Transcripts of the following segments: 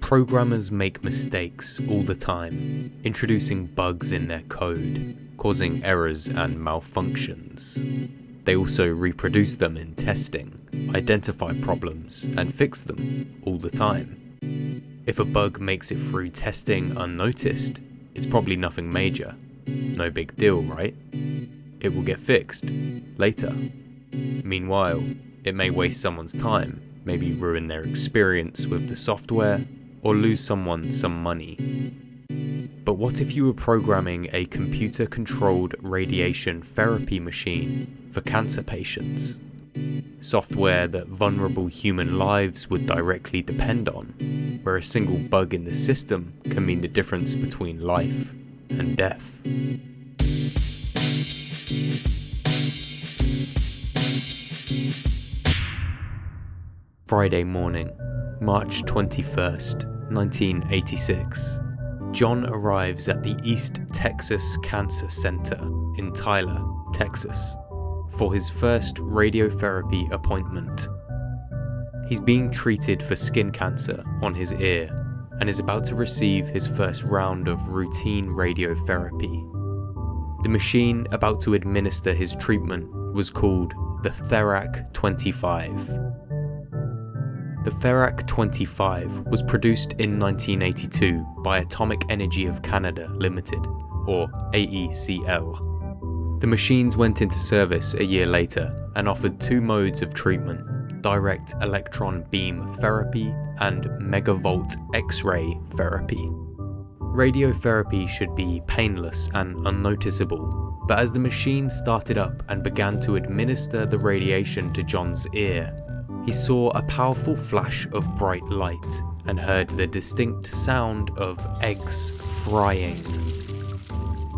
Programmers make mistakes all the time, introducing bugs in their code, causing errors and malfunctions. They also reproduce them in testing, identify problems, and fix them all the time. If a bug makes it through testing unnoticed, it's probably nothing major. No big deal, right? It will get fixed later. Meanwhile, it may waste someone's time, maybe ruin their experience with the software, or lose someone some money. But what if you were programming a computer-controlled radiation therapy machine for cancer patients? Software that vulnerable human lives would directly depend on, where a single bug in the system can mean the difference between life and death. Friday morning, March 21st, 1986. John arrives at the East Texas Cancer Center in Tyler, Texas, for his first radiotherapy appointment. He's being treated for skin cancer on his ear and is about to receive his first round of routine radiotherapy. The machine about to administer his treatment was called the Therac 25. The Therac 25 was produced in 1982 by Atomic Energy of Canada Limited, or AECL. The machines went into service a year later and offered two modes of treatment: direct electron beam therapy and megavolt X-ray therapy. Radiotherapy should be painless and unnoticeable, but as the machine started up and began to administer the radiation to John's ear, he saw a powerful flash of bright light and heard the distinct sound of eggs frying.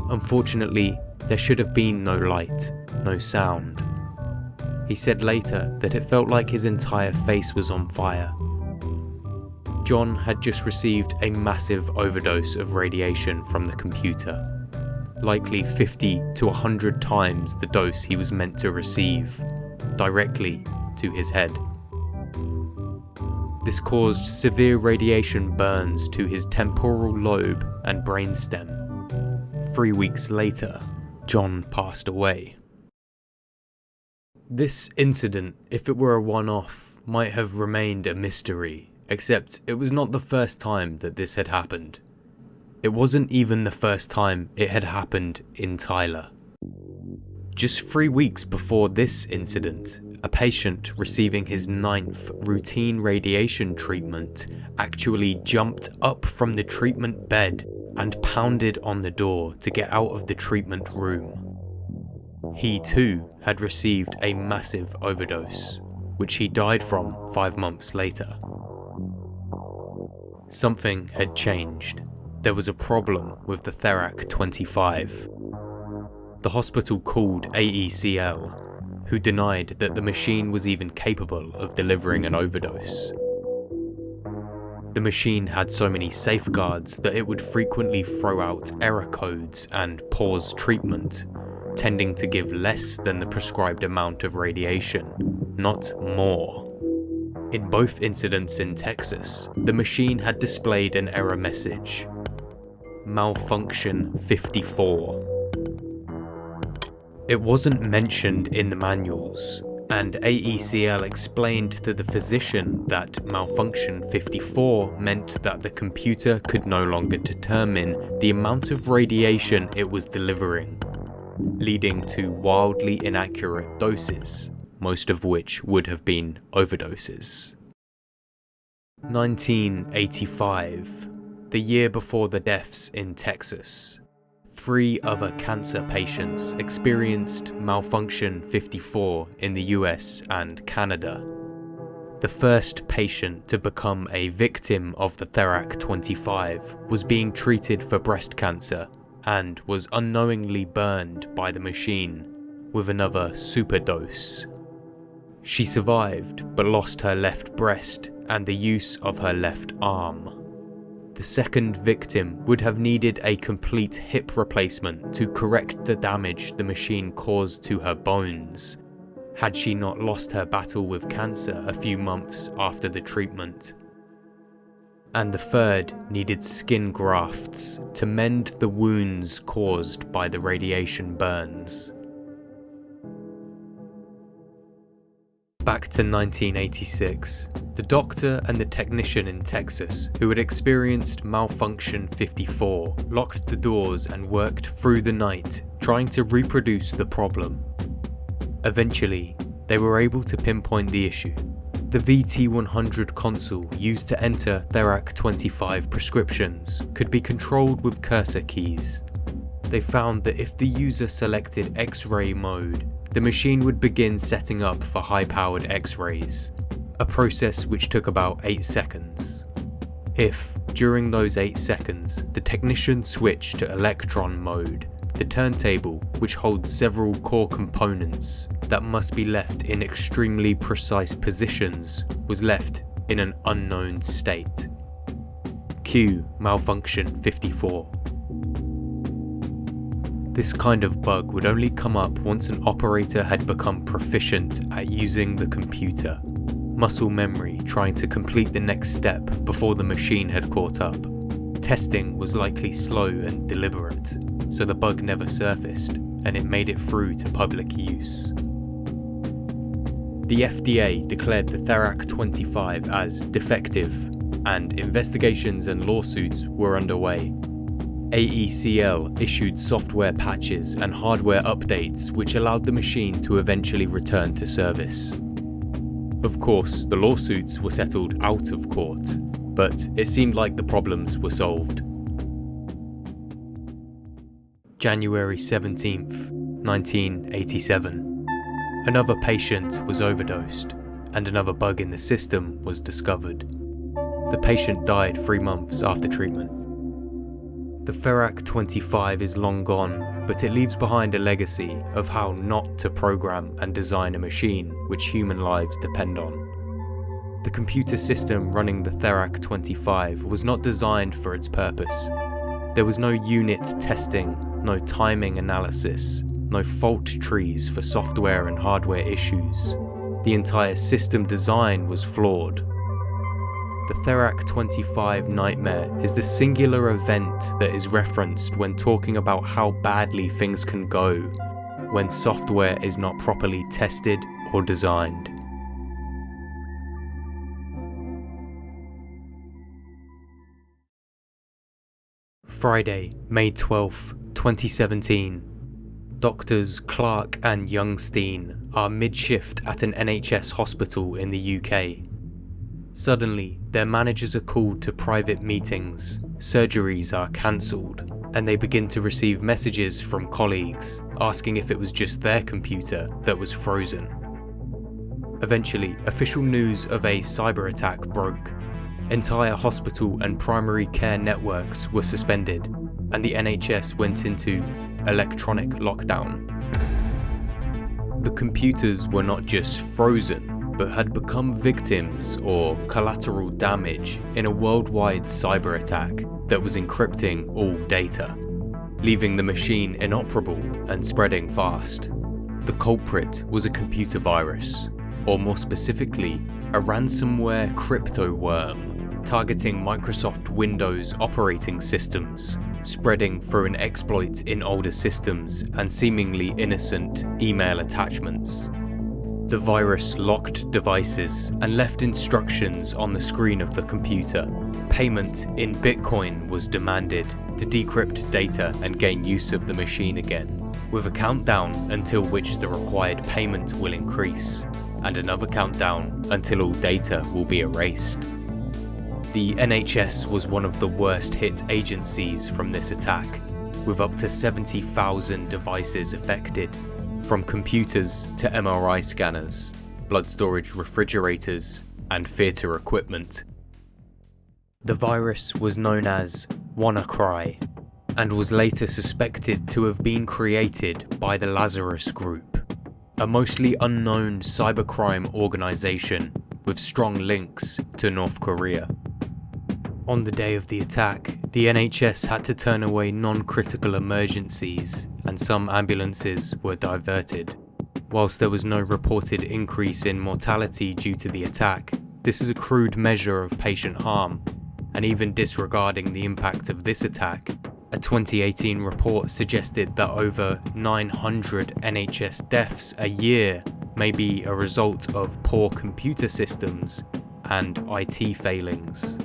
Unfortunately, there should have been no light, no sound. He said later that it felt like his entire face was on fire. John had just received a massive overdose of radiation from the computer, likely 50 to 100 times the dose he was meant to receive, directly to his head. This caused severe radiation burns to his temporal lobe and brainstem. 3 weeks later, John passed away. This incident, if it were a one-off, might have remained a mystery, except it was not the first time that this had happened. It wasn't even the first time it had happened in Tyler. Just 3 weeks before this incident, a patient receiving his 9th routine radiation treatment actually jumped up from the treatment bed and pounded on the door to get out of the treatment room. He too had received a massive overdose, which he died from 5 months later. Something had changed. There was a problem with the Therac 25. The hospital called AECL, who denied that the machine was even capable of delivering an overdose. The machine had so many safeguards that it would frequently throw out error codes and pause treatment, tending to give less than the prescribed amount of radiation, not more. In both incidents in Texas, the machine had displayed an error message: Malfunction 54. It wasn't mentioned in the manuals, and AECL explained to the physician that Malfunction 54 meant that the computer could no longer determine the amount of radiation it was delivering, leading to wildly inaccurate doses, most of which would have been overdoses. 1985, the year before the deaths in Texas. 3 other cancer patients experienced Malfunction 54 in the US and Canada. The first patient to become a victim of the Therac 25 was being treated for breast cancer and was unknowingly burned by the machine with another superdose. She survived but lost her left breast and the use of her left arm. The second victim would have needed a complete hip replacement to correct the damage the machine caused to her bones, had she not lost her battle with cancer a few months after the treatment. and the third needed skin grafts to mend the wounds caused by the radiation burns. Back to 1986, the doctor and the technician in Texas who had experienced Malfunction 54 locked the doors and worked through the night trying to reproduce the problem. Eventually, they were able to pinpoint the issue. The VT100 console used to enter Therac 25 prescriptions could be controlled with cursor keys. They found that if the user selected X-ray mode, the machine would begin setting up for high-powered X-rays, a process which took about 8 seconds. If, during those 8 seconds, the technician switched to electron mode, the turntable, which holds several core components that must be left in extremely precise positions, was left in an unknown state. Cue Malfunction 54. This kind of bug would only come up once an operator had become proficient at using the computer. Muscle memory trying to complete the next step before the machine had caught up. Testing was likely slow and deliberate, so the bug never surfaced, and it made it through to public use. The FDA declared the Therac 25 as defective, and investigations and lawsuits were underway. AECL issued software patches and hardware updates which allowed the machine to eventually return to service. Of course, the lawsuits were settled out of court, but it seemed like the problems were solved. January 17th, 1987. Another patient was overdosed, and another bug in the system was discovered. The patient died 3 months after treatment. The Therac 25 is long gone, but it leaves behind a legacy of how not to program and design a machine which human lives depend on. The computer system running the Therac 25 was not designed for its purpose. There was no unit testing, no timing analysis, no fault trees for software and hardware issues. The entire system design was flawed. The Therac 25 nightmare is the singular event that is referenced when talking about how badly things can go when software is not properly tested or designed. Friday, May 12, 2017. Doctors Clark and Youngstein are mid-shift at an NHS hospital in the UK. Suddenly, their managers are called to private meetings, surgeries are cancelled, and they begin to receive messages from colleagues asking if it was just their computer that was frozen. Eventually, official news of a cyber attack broke. Entire hospital and primary care networks were suspended, and the NHS went into electronic lockdown. The computers were not just frozen, but had become victims or collateral damage in a worldwide cyber attack that was encrypting all data, leaving the machine inoperable and spreading fast. The culprit was a computer virus, or more specifically, a ransomware crypto worm targeting Microsoft Windows operating systems, spreading through an exploit in older systems and seemingly innocent email attachments. The virus locked devices and left instructions on the screen of the computer. Payment in Bitcoin was demanded to decrypt data and gain use of the machine again, with a countdown until which the required payment will increase, and another countdown until all data will be erased. The NHS was one of the worst hit agencies from this attack, with up to 70,000 devices affected, from computers to MRI scanners, blood storage refrigerators, and theatre equipment. The virus was known as WannaCry, and was later suspected to have been created by the Lazarus Group, a mostly unknown cybercrime organisation with strong links to North Korea. On the day of the attack, the NHS had to turn away non-critical emergencies, and some ambulances were diverted. Whilst there was no reported increase in mortality due to the attack, this is a crude measure of patient harm, and even disregarding the impact of this attack, a 2018 report suggested that over 900 NHS deaths a year may be a result of poor computer systems and IT failings.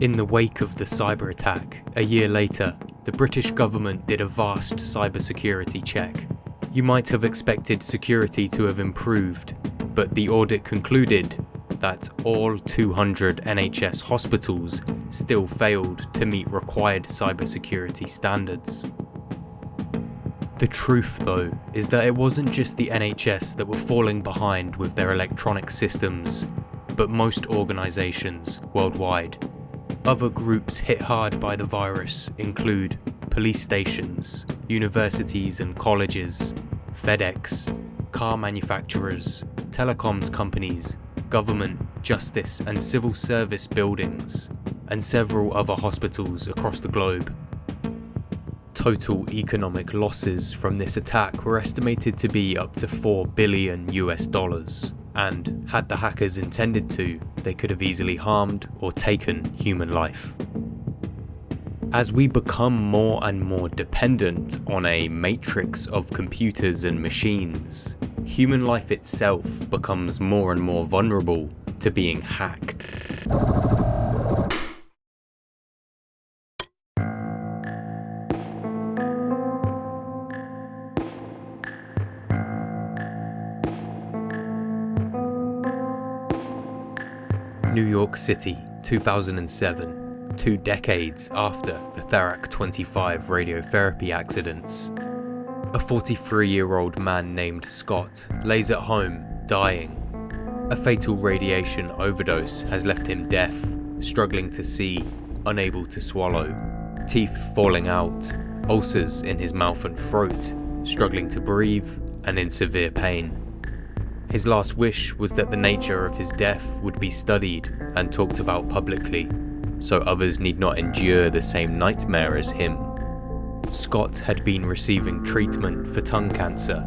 In the wake of the cyber attack, a year later, the British government did a vast cybersecurity check. You might have expected security to have improved, but the audit concluded that all 200 NHS hospitals still failed to meet required cybersecurity standards. The truth, though, is that it wasn't just the NHS that were falling behind with their electronic systems, but most organisations worldwide. Other groups hit hard by the virus include police stations, universities and colleges, FedEx, car manufacturers, telecoms companies, government, justice and civil service buildings, and several other hospitals across the globe. Total economic losses from this attack were estimated to be up to $4 billion, and had the hackers intended to, they could have easily harmed or taken human life. As we become more and more dependent on a matrix of computers and machines, human life itself becomes more and more vulnerable to being hacked. New York City, 2007, 2 decades after the Therac 25 radiotherapy accidents. A 43-year-old man named Scott lays at home, dying. A fatal radiation overdose has left him deaf, struggling to see, unable to swallow, teeth falling out, ulcers in his mouth and throat, struggling to breathe, and in severe pain. His last wish was that the nature of his death would be studied and talked about publicly, so others need not endure the same nightmare as him. Scott had been receiving treatment for tongue cancer,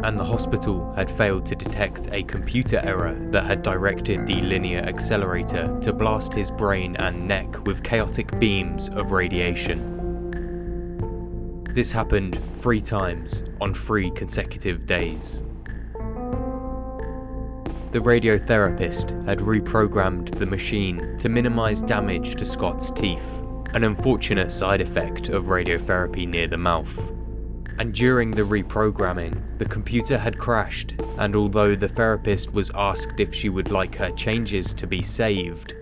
and the hospital had failed to detect a computer error that had directed the linear accelerator to blast his brain and neck with chaotic beams of radiation. This happened 3 times on 3 consecutive days. The radiotherapist had reprogrammed the machine to minimize damage to Scott's teeth, an unfortunate side effect of radiotherapy near the mouth. And during the reprogramming, the computer had crashed, and although the therapist was asked if she would like her changes to be saved,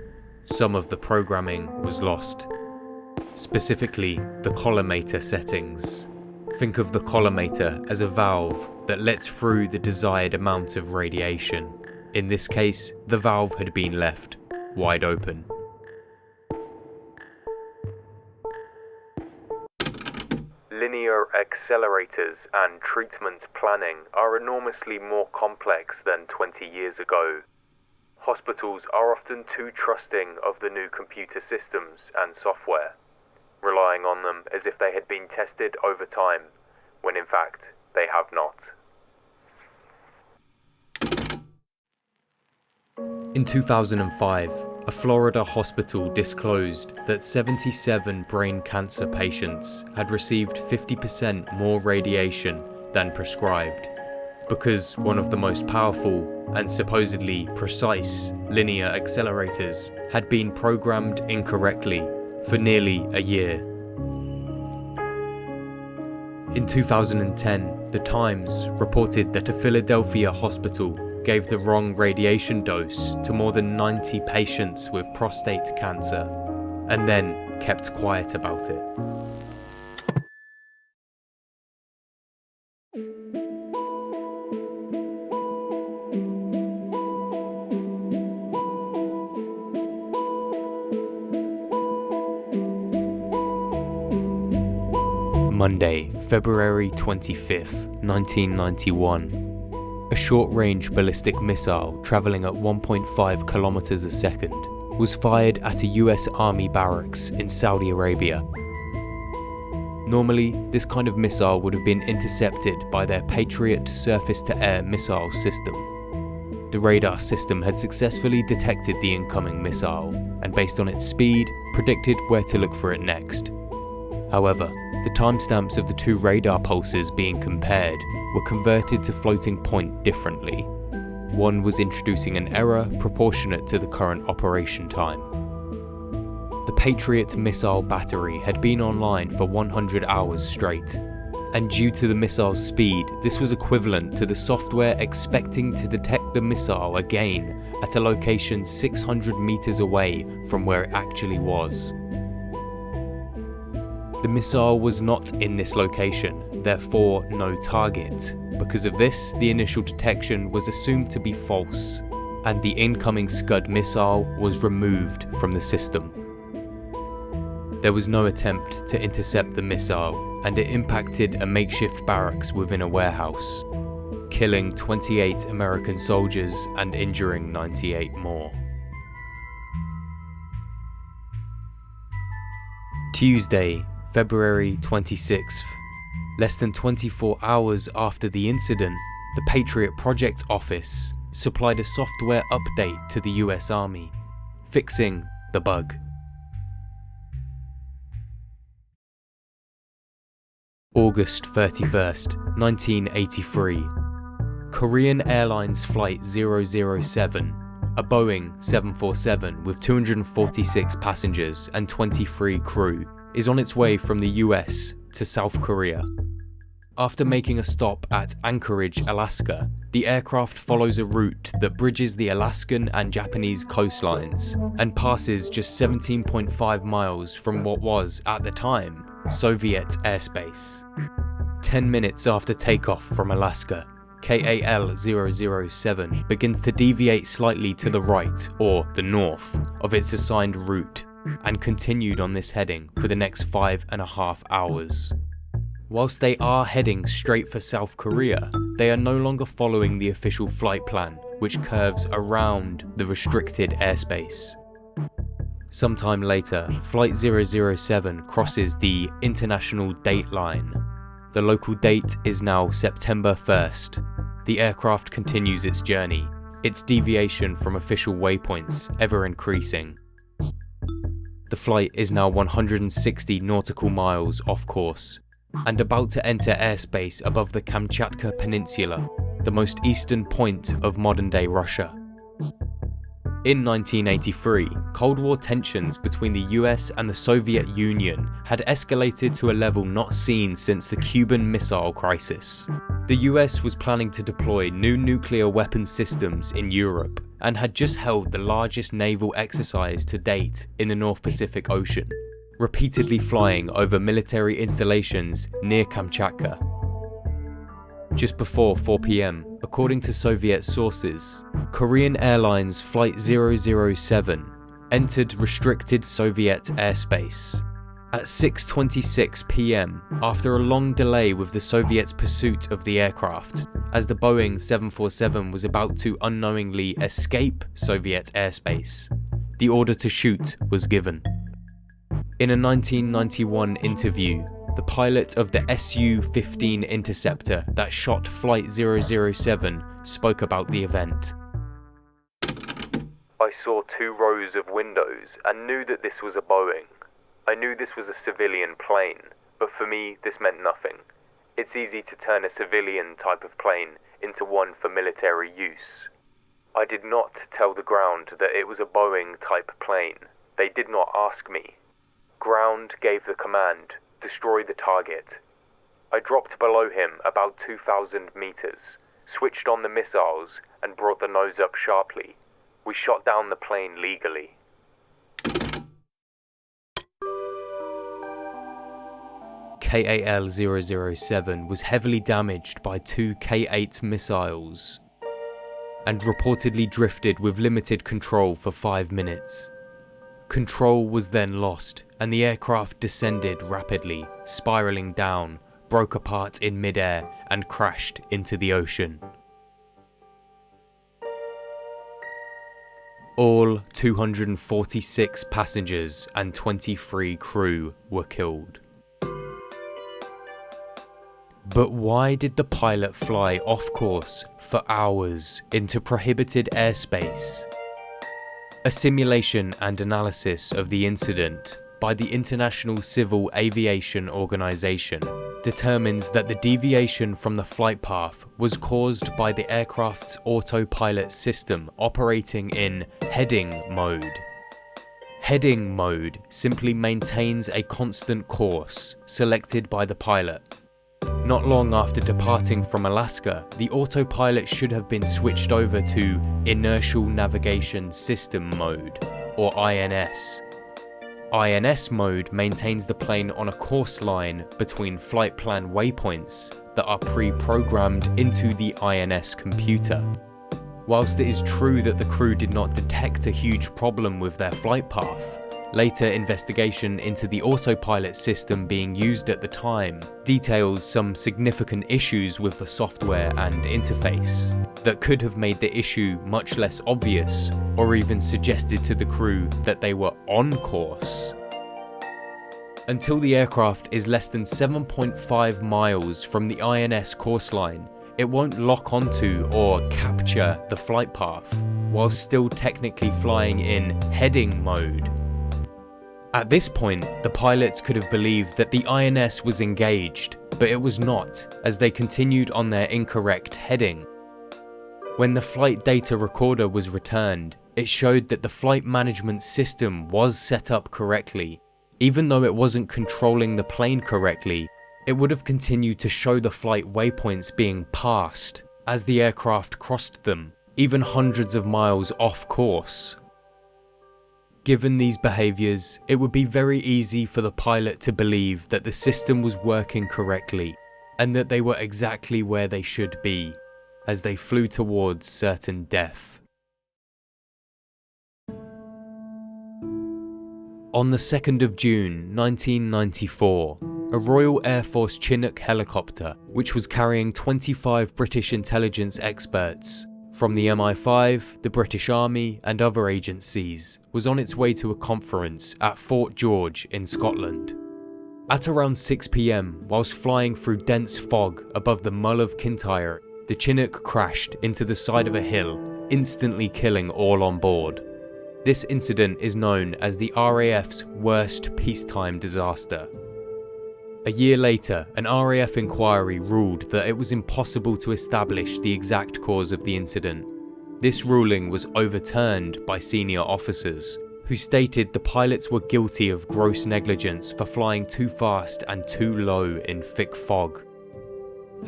some of the programming was lost. Specifically, the collimator settings. Think of the collimator as a valve that lets through the desired amount of radiation. In this case, the valve had been left wide open. Linear accelerators and treatment planning are enormously more complex than 20 years ago. Hospitals are often too trusting of the new computer systems and software, relying on them as if they had been tested over time, when in fact they have not. In 2005, a Florida hospital disclosed that 77 brain cancer patients had received 50% more radiation than prescribed, because one of the most powerful and supposedly precise linear accelerators had been programmed incorrectly for nearly a year. In 2010, The Times reported that a Philadelphia hospital gave the wrong radiation dose to more than 90 patients with prostate cancer, and then kept quiet about it. Monday, February 25th, 1991. A short-range ballistic missile travelling at 1.5 kilometers a second was fired at a US Army barracks in Saudi Arabia. Normally, this kind of missile would have been intercepted by their Patriot surface-to-air missile system. the radar system had successfully detected the incoming missile, and based on its speed, predicted where to look for it next. However, the timestamps of the two radar pulses being compared were converted to floating point differently. One was introducing an error proportionate to the current operation time. The Patriot missile battery had been online for 100 hours straight, and due to the missile's speed, this was equivalent to the software expecting to detect the missile again at a location 600 meters away from where it actually was. The missile was not in this location, therefore no target. Because of this, the initial detection was assumed to be false, and the incoming Scud missile was removed from the system. There was no attempt to intercept the missile, and it impacted a makeshift barracks within a warehouse, killing 28 American soldiers and injuring 98 more. Tuesday, February 26th. Less than 24 hours after the incident, the Patriot Project Office supplied a software update to the US Army, fixing the bug. August 31st, 1983. Korean Airlines Flight 007, a Boeing 747 with 246 passengers and 23 crew, is on its way from the US to South Korea. After making a stop at Anchorage, Alaska, the aircraft follows a route that bridges the Alaskan and Japanese coastlines and passes just 17.5 miles from what was, at the time, Soviet airspace. 10 minutes after takeoff from Alaska, KAL 007 begins to deviate slightly to the right, or the north, of its assigned route, and continued on this heading for the next 5.5 hours. Whilst they are heading straight for South Korea, they are no longer following the official flight plan, which curves around the restricted airspace. Sometime later, Flight 007 crosses the international date line. The local date is now September 1st. The aircraft continues its journey, its deviation from official waypoints ever increasing. The flight is now 160 nautical miles off course, and about to enter airspace above the Kamchatka Peninsula, the most eastern point of modern-day Russia. In 1983, Cold War tensions between the US and the Soviet Union had escalated to a level not seen since the Cuban Missile Crisis. The US was planning to deploy new nuclear weapon systems in Europe and had just held the largest naval exercise to date in the North Pacific Ocean, repeatedly flying over military installations near Kamchatka. Just before 4 p.m, according to Soviet sources, Korean Airlines Flight 007 entered restricted Soviet airspace. At 6:26 p.m, after a long delay with the Soviets' pursuit of the aircraft, as the Boeing 747 was about to unknowingly escape Soviet airspace, the order to shoot was given. In a 1991 interview, the pilot of the Su-15 interceptor that shot Flight 007 spoke about the event. I saw 2 rows of windows and knew that this was a Boeing. I knew this was a civilian plane, but for me this meant nothing. It's easy to turn a civilian type of plane into one for military use. I did not tell the ground that it was a Boeing type plane. They did not ask me. Ground gave the command, destroy the target. I dropped below him about 2,000 meters, switched on the missiles and brought the nose up sharply. We shot down the plane legally. KAL 007 was heavily damaged by 2 K-8 missiles and reportedly drifted with limited control for 5 minutes. Control was then lost and the aircraft descended rapidly, spiraling down, broke apart in mid-air and crashed into the ocean. All 246 passengers and 23 crew were killed. But why did the pilot fly off course for hours into prohibited airspace? A simulation and analysis of the incident by the International Civil Aviation Organization determines that the deviation from the flight path was caused by the aircraft's autopilot system operating in heading mode. Heading mode simply maintains a constant course selected by the pilot. Not long after departing from Alaska, the autopilot should have been switched over to Inertial Navigation System mode, or INS. INS mode maintains the plane on a course line between flight plan waypoints that are pre-programmed into the INS computer. Whilst it is true that the crew did not detect a huge problem with their flight path, later investigation into the autopilot system being used at the time details some significant issues with the software and interface that could have made the issue much less obvious, or even suggested to the crew that they were on course. Until the aircraft is less than 7.5 miles from the INS course line, it won't lock onto or capture the flight path, while still technically flying in heading mode. At this point, the pilots could have believed that the INS was engaged, but it was not, as they continued on their incorrect heading. When the flight data recorder was returned, it showed that the flight management system was set up correctly. Even though it wasn't controlling the plane correctly, it would have continued to show the flight waypoints being passed as the aircraft crossed them, even hundreds of miles off course. Given these behaviours, it would be very easy for the pilot to believe that the system was working correctly, and that they were exactly where they should be, as they flew towards certain death. On the 2nd of June 1994, a Royal Air Force Chinook helicopter, which was carrying 25 British intelligence experts from the MI5, the British Army and other agencies, was on its way to a conference at Fort George in Scotland. At around 6 PM, whilst flying through dense fog above the Mull of Kintyre, the Chinook crashed into the side of a hill, instantly killing all on board. This incident is known as the RAF's worst peacetime disaster. A year later, an RAF inquiry ruled that it was impossible to establish the exact cause of the incident. This ruling was overturned by senior officers, who stated the pilots were guilty of gross negligence for flying too fast and too low in thick fog.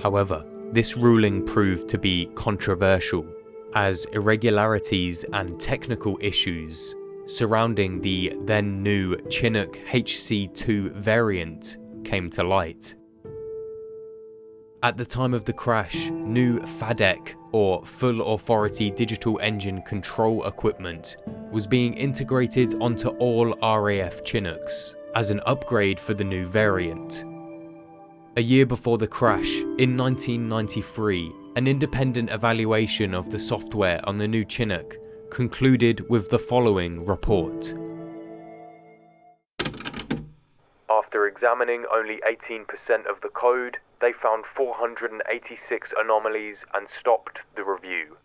However, this ruling proved to be controversial, as irregularities and technical issues surrounding the then new Chinook HC2 variant came to light. At the time of the crash, new FADEC, or Full Authority Digital Engine Control equipment, was being integrated onto all RAF Chinooks as an upgrade for the new variant. A year before the crash, in 1993, an independent evaluation of the software on the new Chinook concluded with the following report. After examining only 18% of the code, they found 486 anomalies and stopped the review.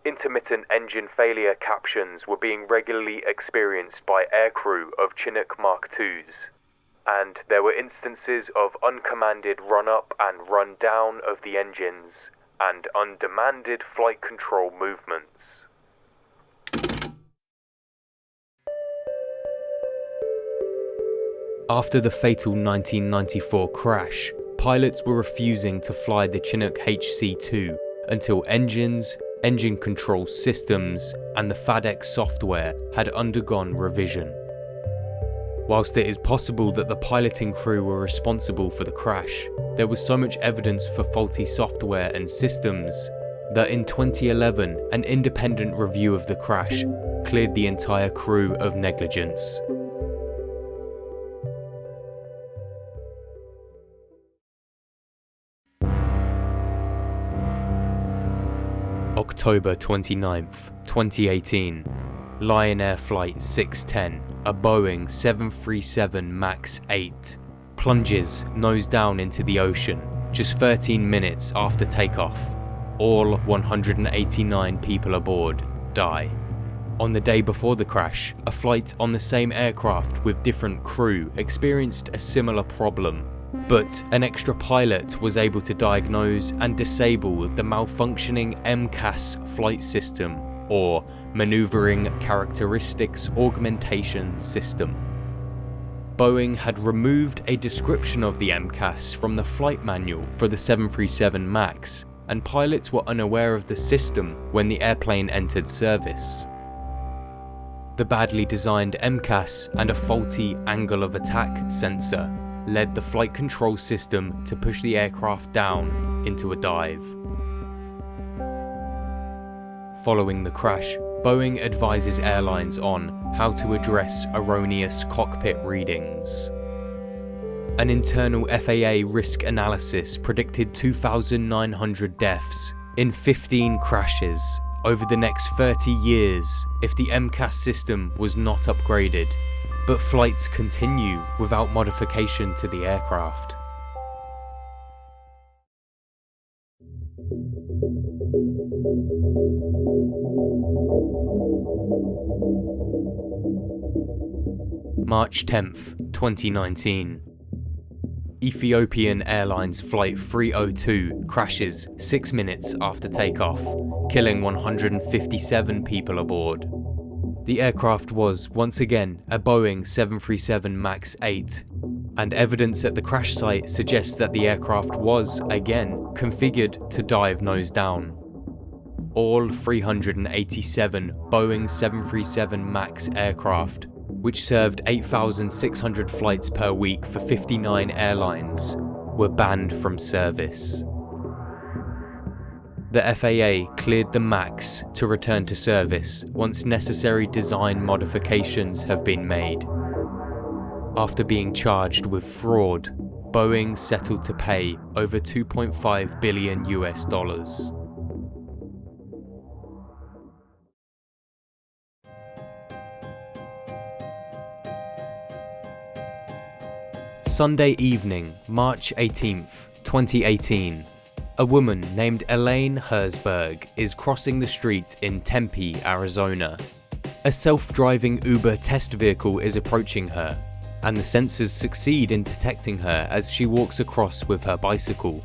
Intermittent engine failure captions were being regularly experienced by aircrew of Chinook Mark IIs, and there were instances of uncommanded run-up and run-down of the engines and undemanded flight control movements. After the fatal 1994 crash, pilots were refusing to fly the Chinook HC2 until engines, engine control systems, and the FADEC software had undergone revision. Whilst it is possible that the piloting crew were responsible for the crash, there was so much evidence for faulty software and systems that in 2011, an independent review of the crash cleared the entire crew of negligence. October 29th, 2018. Lion Air Flight 610, a Boeing 737 MAX 8, plunges nose down into the ocean just 13 minutes after takeoff, all 189 people aboard die. On the day before the crash, a flight on the same aircraft with different crew experienced a similar problem, but an extra pilot was able to diagnose and disable the malfunctioning MCAS flight system, or Maneuvering Characteristics Augmentation System. Boeing had removed a description of the MCAS from the flight manual for the 737 MAX, and pilots were unaware of the system when the airplane entered service. The badly designed MCAS and a faulty angle of attack sensor led the flight control system to push the aircraft down into a dive. Following the crash, Boeing advises airlines on how to address erroneous cockpit readings. An internal FAA risk analysis predicted 2,900 deaths in 15 crashes over the next 30 years if the MCAS system was not upgraded, but flights continue without modification to the aircraft. March 10th, 2019. Ethiopian Airlines Flight 302 crashes 6 minutes after takeoff, killing 157 people aboard. The aircraft was, once again, a Boeing 737 MAX 8, and evidence at the crash site suggests that the aircraft was, again, configured to dive nose down. All 387 Boeing 737 MAX aircraft, which served 8,600 flights per week for 59 airlines, were banned from service. The FAA cleared the MAX to return to service once necessary design modifications have been made. After being charged with fraud, Boeing settled to pay over $2.5 billion. Sunday evening, March 18th, 2018. A woman named Elaine Herzberg is crossing the street in Tempe, Arizona. A self-driving Uber test vehicle is approaching her, and the sensors succeed in detecting her as she walks across with her bicycle.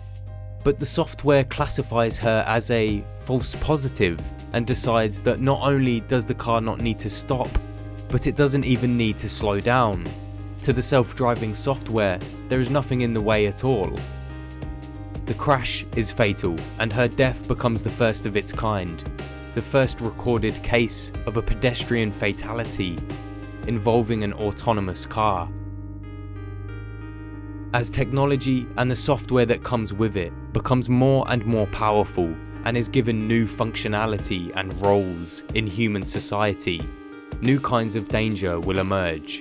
But the software classifies her as a false positive and decides that not only does the car not need to stop, but it doesn't even need to slow down. To the self-driving software, there is nothing in the way at all. The crash is fatal, and her death becomes the first of its kind, the first recorded case of a pedestrian fatality involving an autonomous car. As technology and the software that comes with it becomes more and more powerful and is given new functionality and roles in human society, new kinds of danger will emerge.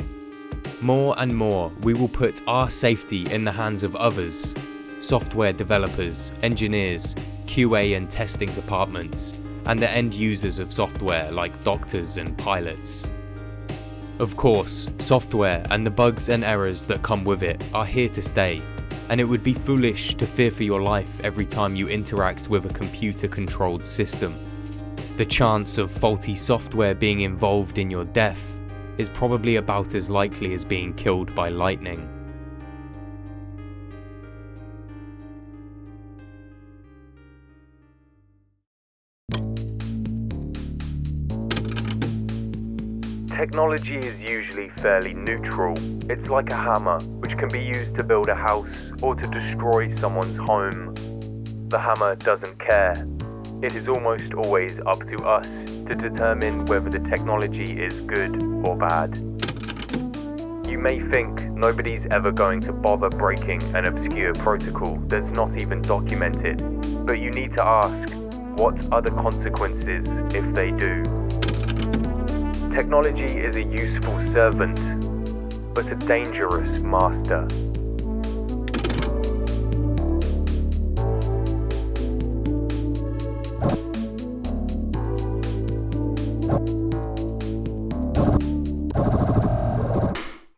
More and more, we will put our safety in the hands of others, software developers, engineers, QA and testing departments, and the end users of software like doctors and pilots. Of course, software and the bugs and errors that come with it are here to stay, and it would be foolish to fear for your life every time you interact with a computer-controlled system. The chance of faulty software being involved in your death is probably about as likely as being killed by lightning. Technology is usually fairly neutral. It's like a hammer, which can be used to build a house or to destroy someone's home. The hammer doesn't care. It is almost always up to us to determine whether the technology is good or bad. You may think nobody's ever going to bother breaking an obscure protocol that's not even documented, but you need to ask, what are the consequences if they do? Technology is a useful servant, but a dangerous master.